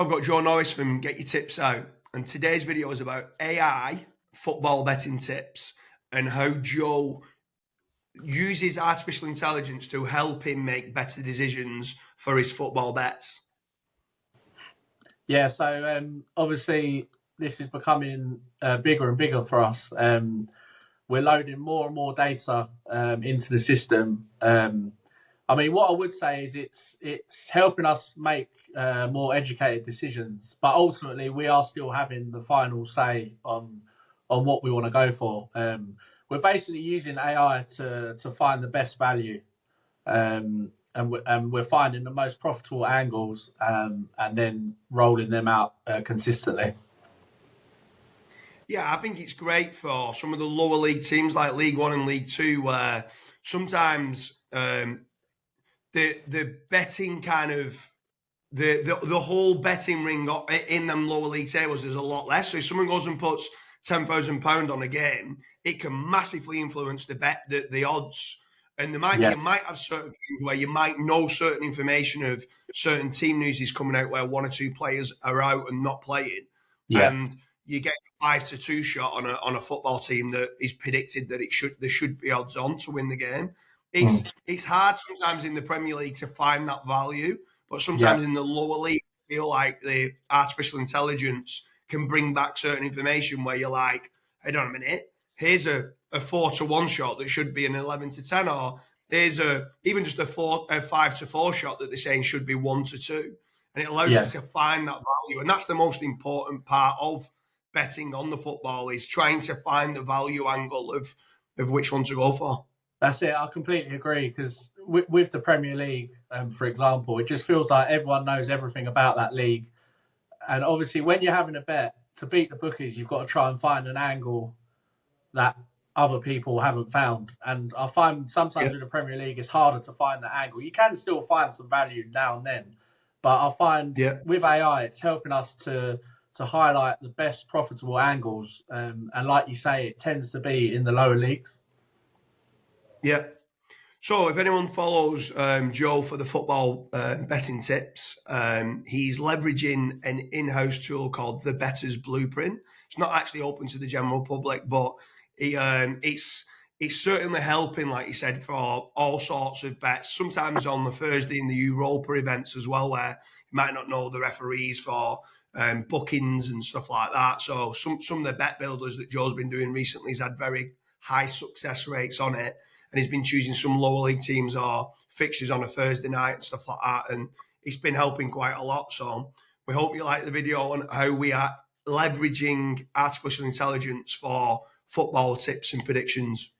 I've got Joe Norris from Get Your Tips Out, and today's video is about AI football betting tips and how Joe uses artificial intelligence to help him make better decisions for his football bets. Yeah, so obviously this is becoming bigger and bigger for us. We're loading more and more data into the system. I mean, what I would say is it's helping us make more educated decisions, but ultimately we are still having the final say on what we want to go for. We're basically using AI to find the best value, and we're finding the most profitable angles, and then rolling them out consistently. Yeah, I think it's great for some of the lower league teams like League One and League Two, where sometimes the betting kind of the whole betting ring in them lower league tables is a lot less. So if someone goes and puts £10,000 on a game, it can massively influence the odds. And you might have certain things where you might know certain information of certain team news is coming out where one or two players are out and not playing, and you get a 5-2 shot on a football team that is predicted that there should be odds on to win the game. It's hard sometimes in the Premier League to find that value, but sometimes in the lower league, I feel like the artificial intelligence can bring back certain information where you're like, hold on a minute, here's a 4-1 shot that should be an 11-10, or here's even just a 5-4 shot that they're saying should be 1-2. And it allows you to find that value. And that's the most important part of betting on the football, is trying to find the value angle of which one to go for. That's it. I completely agree, because with the Premier League, for example, it just feels like everyone knows everything about that league. And obviously, when you're having a bet to beat the bookies, you've got to try and find an angle that other people haven't found. And I find sometimes in the Premier League, it's harder to find that angle. You can still find some value now and then, but I find with AI, it's helping us to highlight the best profitable angles. And like you say, it tends to be in the lower leagues. Yeah. So if anyone follows Joe for the football betting tips, he's leveraging an in-house tool called the Bettor's Blueprint. It's not actually open to the general public, but it's certainly helping, like you said, for all sorts of bets. Sometimes on the Thursday in the Europa events as well, where you might not know the referees for bookings and stuff like that. So some of the bet builders that Joe's been doing recently has had very high success rates on it. And he's been choosing some lower league teams or fixtures on a Thursday night and stuff like that. And it's been helping quite a lot. So we hope you like the video on how we are leveraging artificial intelligence for football tips and predictions.